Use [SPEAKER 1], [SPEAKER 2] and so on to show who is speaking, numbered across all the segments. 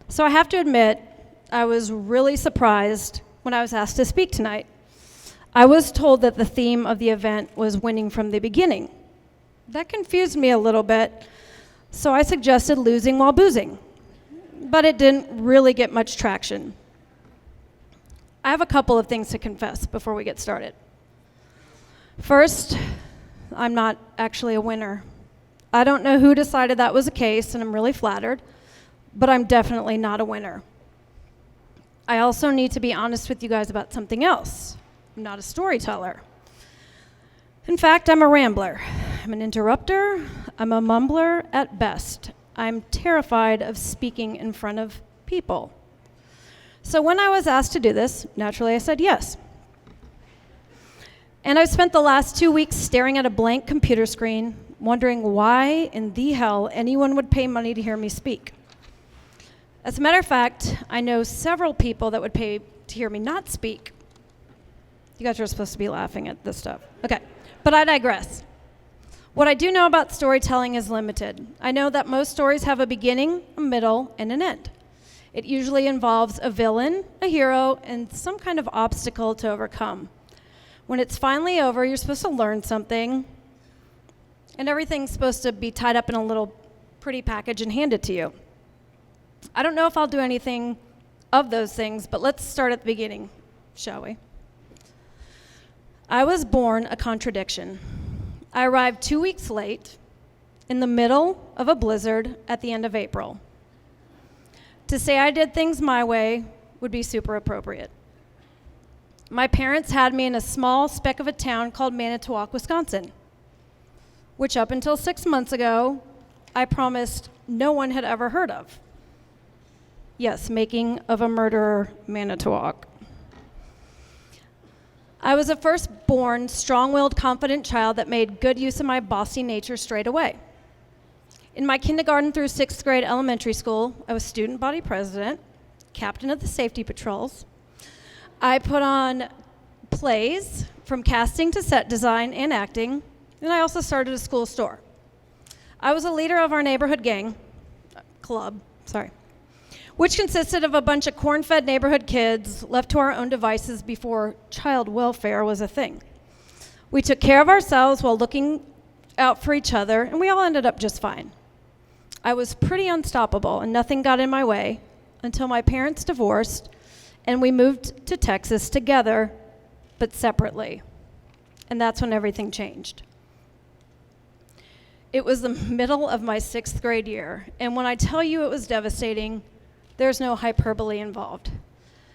[SPEAKER 1] So I have to admit, I was really surprised when I was asked to speak tonight. I was told that the theme of the event was winning from the beginning. That confused me a little bit, so I suggested losing while boozing, but it didn't really get much traction. I have a couple of things to confess before we get started. First, I'm not actually a winner. I don't know who decided that was the case, and I'm really flattered, but I'm definitely not a winner. I also need to be honest with you guys about something else. I'm not a storyteller. In fact, I'm a rambler. I'm an interrupter. I'm a mumbler at best. I'm terrified of speaking in front of people. So when I was asked to do this, naturally I said yes. And I've spent the last 2 weeks staring at a blank computer screen, wondering why in the hell anyone would pay money to hear me speak. As a matter of fact, I know several people that would pay to hear me not speak. You guys are supposed to be laughing at this stuff. Okay, but I digress. What I do know about storytelling is limited. I know that most stories have a beginning, a middle, and an end. It usually involves a villain, a hero, and some kind of obstacle to overcome. When it's finally over, you're supposed to learn something, and everything's supposed to be tied up in a little pretty package and handed to you. I don't know if I'll do anything of those things, but let's start at the beginning, shall we? I was born a contradiction. I arrived 2 weeks late in the middle of a blizzard at the end of April. To say I did things my way would be super appropriate. My parents had me in a small speck of a town called Manitowoc, Wisconsin, which up until 6 months ago, I promised no one had ever heard of. Yes, making of a murderer, Manitowoc. I was a firstborn, strong-willed, confident child that made good use of my bossy nature straight away. In my kindergarten through 6th grade elementary school, I was student body president, captain of the safety patrols. I put on plays from casting to set design and acting, and I also started a school store. I was a leader of our neighborhood club, which consisted of a bunch of corn-fed neighborhood kids left to our own devices before child welfare was a thing. We took care of ourselves while looking out for each other, and we all ended up just fine. I was pretty unstoppable, and nothing got in my way until my parents divorced, and we moved to Texas together, but separately. And that's when everything changed. It was the middle of my 6th grade year, and when I tell you it was devastating, there's no hyperbole involved.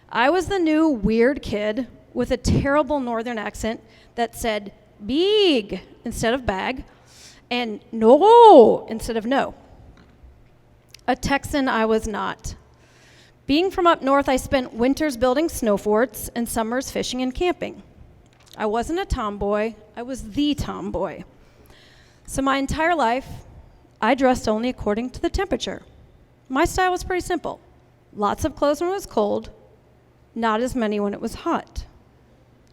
[SPEAKER 1] I was the new weird kid with a terrible northern accent that said big instead of bag, and no instead of no. A Texan I was not. Being from up north, I spent winters building snow forts and summers fishing and camping. I wasn't a tomboy, I was the tomboy. So my entire life, I dressed only according to the temperature. My style was pretty simple. Lots of clothes when it was cold, not as many when it was hot.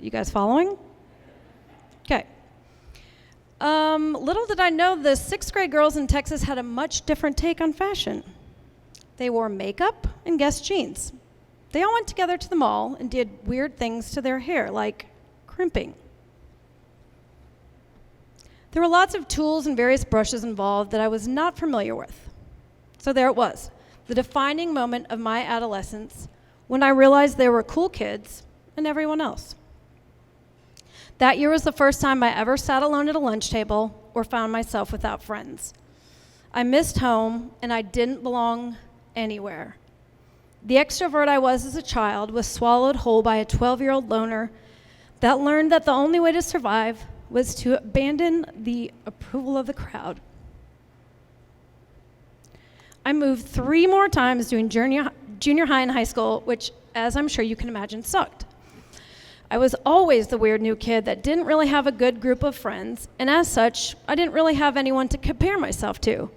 [SPEAKER 1] You guys following? Okay. Little did I know the 6th grade girls in Texas had a much different take on fashion. They wore makeup and Guess jeans. They all went together to the mall and did weird things to their hair, like crimping. There were lots of tools and various brushes involved that I was not familiar with. So there it was, the defining moment of my adolescence when I realized there were cool kids and everyone else. That year was the first time I ever sat alone at a lunch table or found myself without friends. I missed home, and I didn't belong anywhere. The extrovert I was as a child was swallowed whole by a 12-year-old loner that learned that the only way to survive was to abandon the approval of the crowd. I moved 3 more times during junior high and high school, which, as I'm sure you can imagine, sucked. I was always the weird new kid that didn't really have a good group of friends, and as such, I didn't really have anyone to compare myself to.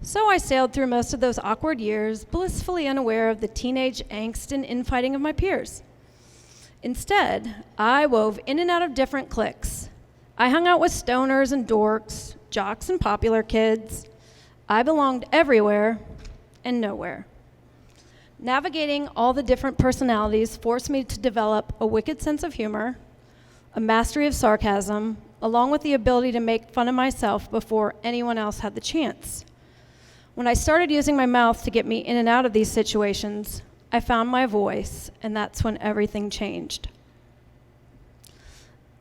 [SPEAKER 1] So I sailed through most of those awkward years, blissfully unaware of the teenage angst and infighting of my peers. Instead, I wove in and out of different cliques. I hung out with stoners and dorks, jocks and popular kids. I belonged everywhere and nowhere. Navigating all the different personalities forced me to develop a wicked sense of humor, a mastery of sarcasm, along with the ability to make fun of myself before anyone else had the chance. When I started using my mouth to get me in and out of these situations, I found my voice, and that's when everything changed.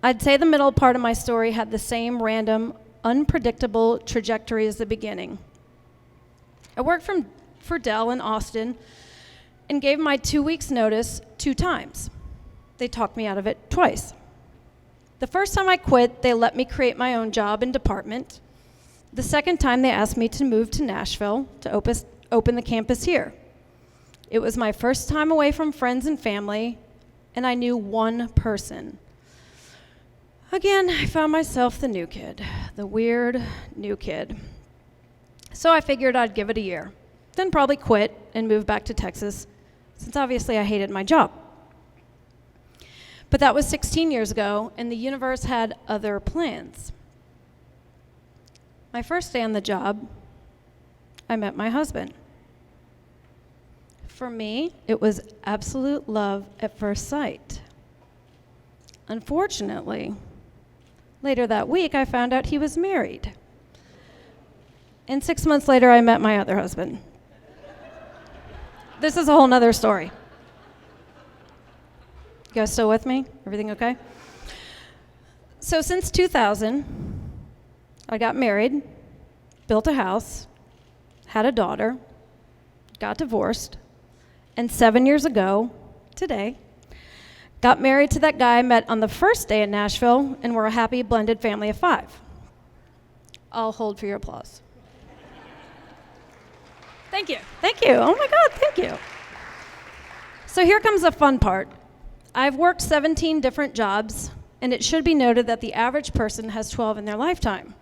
[SPEAKER 1] I'd say the middle part of my story had the same random, unpredictable trajectory as the beginning. I worked for Dell in Austin and gave my 2 weeks' notice 2 times. They talked me out of it twice. The first time I quit, they let me create my own job and department. The second time, they asked me to move to Nashville to open the campus here. It was my first time away from friends and family, and I knew one person. Again, I found myself the new kid, the weird new kid. So I figured I'd give it a year, then probably quit and move back to Texas, since obviously I hated my job. But that was 16 years ago, and the universe had other plans. My first day on the job, I met my husband. For me, it was absolute love at first sight. Unfortunately, later that week, I found out he was married. And 6 months later, I met my other husband. This is a whole nother story. You guys still with me? Everything okay? So since 2000, I got married, built a house, had a daughter, got divorced, and 7 years ago, today, got married to that guy I met on the first day in Nashville, and we're a happy blended family of 5. I'll hold for your applause. Thank you. Oh my God, thank you. So here comes the fun part. I've worked 17 different jobs, and it should be noted that the average person has 12 in their lifetime.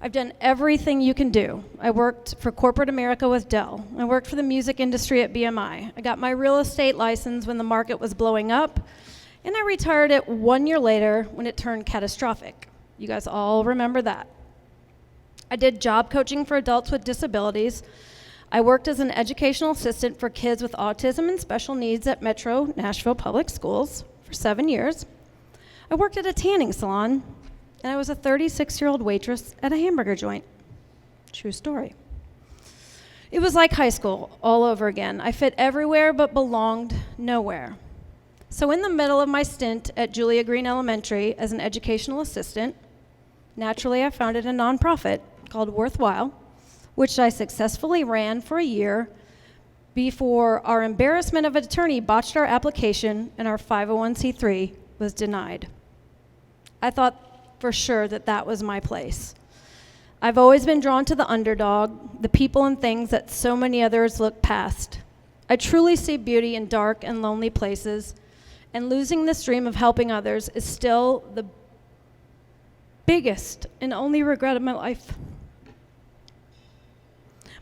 [SPEAKER 1] I've done everything you can do. I worked for corporate America with Dell. I worked for the music industry at BMI. I got my real estate license when the market was blowing up, and I retired it 1 year later when it turned catastrophic. You guys all remember that. I did job coaching for adults with disabilities. I worked as an educational assistant for kids with autism and special needs at Metro Nashville Public Schools for 7 years. I worked at a tanning salon, and I was a 36-year-old waitress at a hamburger joint. True story. It was like high school all over again. I fit everywhere but belonged nowhere. So in the middle of my stint at Julia Green Elementary as an educational assistant, naturally I founded a nonprofit called Worthwhile, which I successfully ran for a year before our embarrassment of an attorney botched our application and our 501c3 was denied. I thought for sure that was my place. I've always been drawn to the underdog, the people and things that so many others look past. I truly see beauty in dark and lonely places, and losing this dream of helping others is still the biggest and only regret of my life.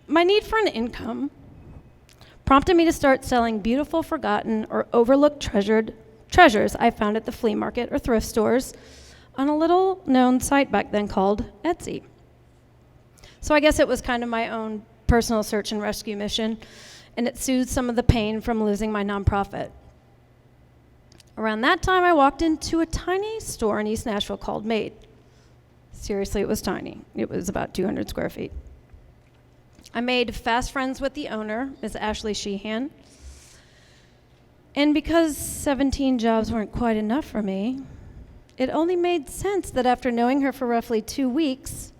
[SPEAKER 1] My need for an income prompted me to start selling beautiful, forgotten, or overlooked treasures I found at the flea market or thrift stores on a little-known site back then called Etsy. So I guess it was kind of my own personal search and rescue mission, and it soothed some of the pain from losing my nonprofit. Around that time, I walked into a tiny store in East Nashville called Made. Seriously, it was tiny. It was about 200 square feet. I made fast friends with the owner, Ms. Ashley Sheehan. And because 17 jobs weren't quite enough for me, it only made sense that after knowing her for roughly 2 weeks,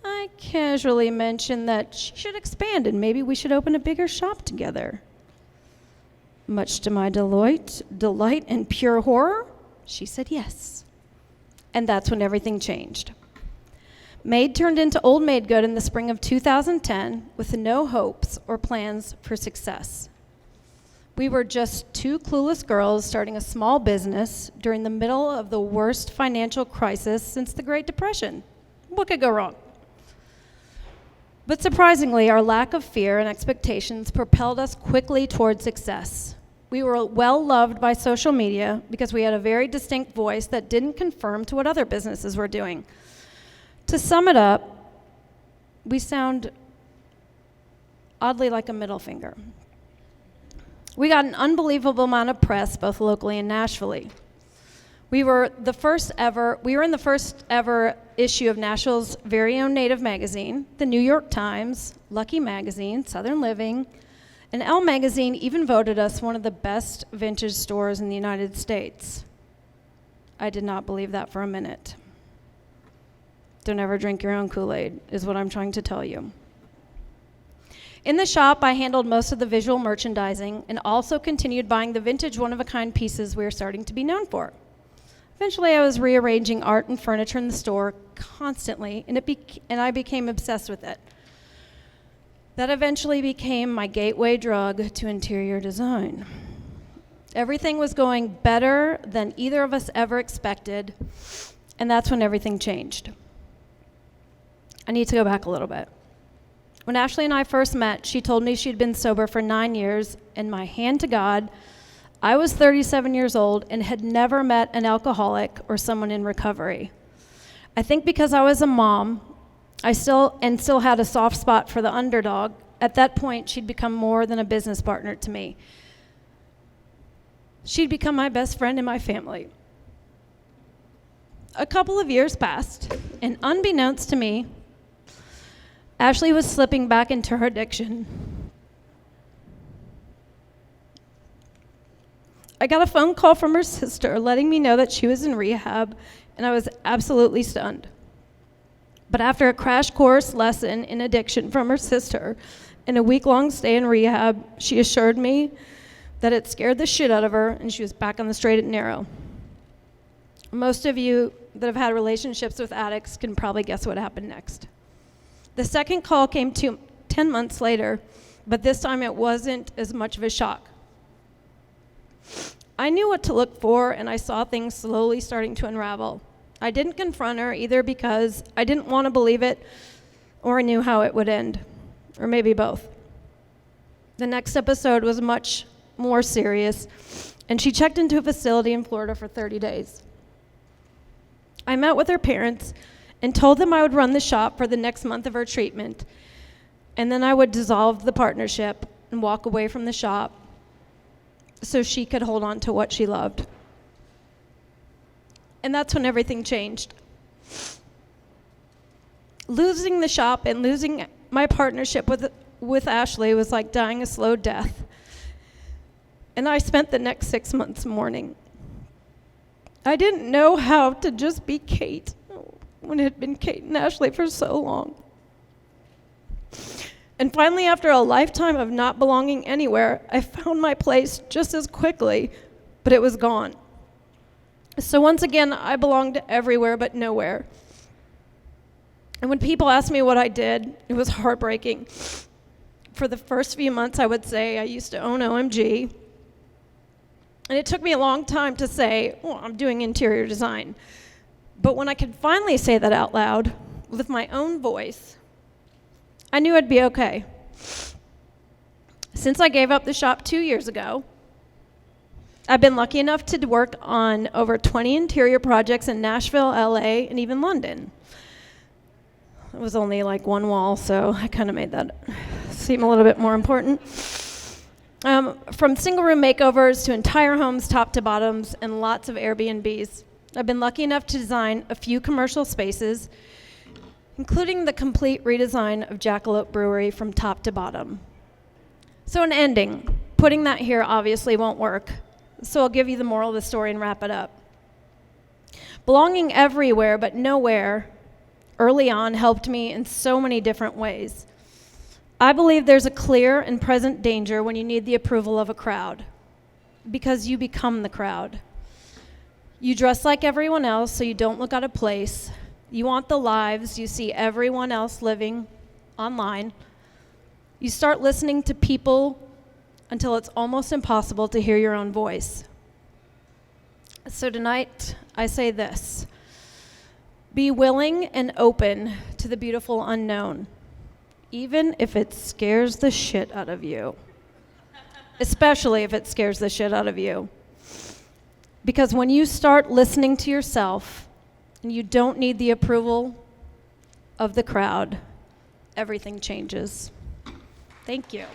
[SPEAKER 1] I casually mentioned that she should expand and maybe we should open a bigger shop together. Much to my delight and pure horror, she said yes. And that's when everything changed. Made turned into Old Made Good in the spring of 2010 with no hopes or plans for success. We were just 2 clueless girls starting a small business during the middle of the worst financial crisis since the Great Depression. What could go wrong? But surprisingly, our lack of fear and expectations propelled us quickly toward success. We were well loved by social media because we had a very distinct voice that didn't conform to what other businesses were doing. To sum it up, We sound oddly like a middle finger. We got an unbelievable amount of press, both locally and nationally. We were in the first ever issue of Nashville's very own native magazine, the New York Times, Lucky Magazine, Southern Living, and Elle Magazine even voted us one of the best vintage stores in the United States. I did not believe that for a minute. Don't ever drink your own Kool-Aid, is what I'm trying to tell you. In the shop, I handled most of the visual merchandising and also continued buying the vintage one-of-a-kind pieces we were starting to be known for. Eventually, I was rearranging art and furniture in the store constantly, and I became obsessed with it. That eventually became my gateway drug to interior design. Everything was going better than either of us ever expected, and that's when everything changed. I need to go back a little bit. When Ashley and I first met, she told me she'd been sober for 9 years, and my hand to God, I was 37 years old and had never met an alcoholic or someone in recovery. I think because I was a mom, I still had a soft spot for the underdog. At that point, she'd become more than a business partner to me. She'd become my best friend in my family. A couple of years passed, and unbeknownst to me, Ashley was slipping back into her addiction. I got a phone call from her sister letting me know that she was in rehab, and I was absolutely stunned. But after a crash course lesson in addiction from her sister and a week-long stay in rehab, she assured me that it scared the shit out of her and she was back on the straight and narrow. Most of you that have had relationships with addicts can probably guess what happened next. The second call came 10 months later, but this time it wasn't as much of a shock. I knew what to look for, and I saw things slowly starting to unravel. I didn't confront her either because I didn't want to believe it, or I knew how it would end, or maybe both. The next episode was much more serious, and she checked into a facility in Florida for 30 days. I met with her parents and told them I would run the shop for the next month of her treatment, and then I would dissolve the partnership and walk away from the shop so she could hold on to what she loved. And that's when everything changed. Losing the shop and losing my partnership with Ashley was like dying a slow death. And I spent the next 6 months mourning. I didn't know how to just be Kate when it had been Kate and Ashley for so long. And finally, after a lifetime of not belonging anywhere, I found my place just as quickly, but it was gone. So once again, I belonged everywhere but nowhere. And when people asked me what I did, it was heartbreaking. For the first few months, I would say I used to own OMG. And it took me a long time to say, well, I'm doing interior design. But when I could finally say that out loud with my own voice, I knew I'd be okay. Since I gave up the shop 2 years ago, I've been lucky enough to work on over 20 interior projects in Nashville, LA, and even London. It was only like one wall, so I kind of made that seem a little bit more important. From single room makeovers to entire homes top to bottoms and lots of Airbnbs. I've been lucky enough to design a few commercial spaces, including the complete redesign of Jackalope Brewery from top to bottom. So an ending. Putting that here obviously won't work, so I'll give you the moral of the story and wrap it up. Belonging everywhere but nowhere early on helped me in so many different ways. I believe there's a clear and present danger when you need the approval of a crowd, because you become the crowd. You dress like everyone else so you don't look out of place. You want the lives you see everyone else living online. You start listening to people until it's almost impossible to hear your own voice. So tonight, I say this. Be willing and open to the beautiful unknown, even if it scares the shit out of you. Especially if it scares the shit out of you. Because when you start listening to yourself, and you don't need the approval of the crowd, everything changes. Thank you.